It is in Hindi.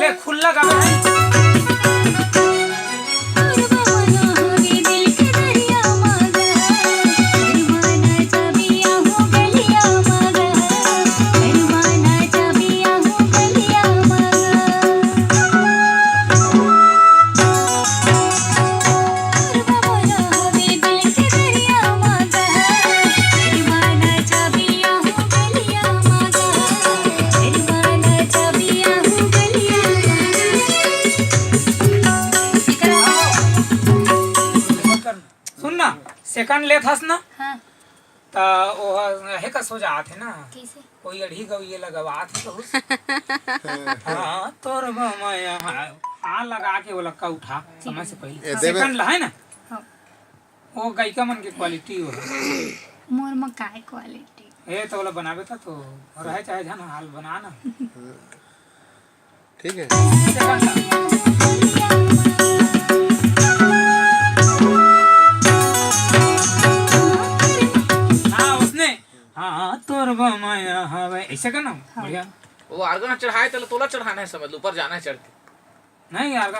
ले खुला गावे है सेकंड ले थास ना हाँ तो वो है का सो जात है ना कैसे कोई अड़ी गव ये लगवात है बहुत हाँ तोर माया हाँ लगा के वो लक्का उठा समय से पहले सेकंड ला है ना हाँ वो गायिका मन की क्वालिटी हो मोर में काय क्वालिटी ए तो वाला बनावे था तो रहे चाहे जाना हाल बना ना ठीक है सेकंड हाँ तोर माया हवे ऐसे का नाम बढ़िया वो आर्गन चढ़ाए तो तोला चढ़ाना है समझ लो ऊपर जाना है चढ़ के नहीं यार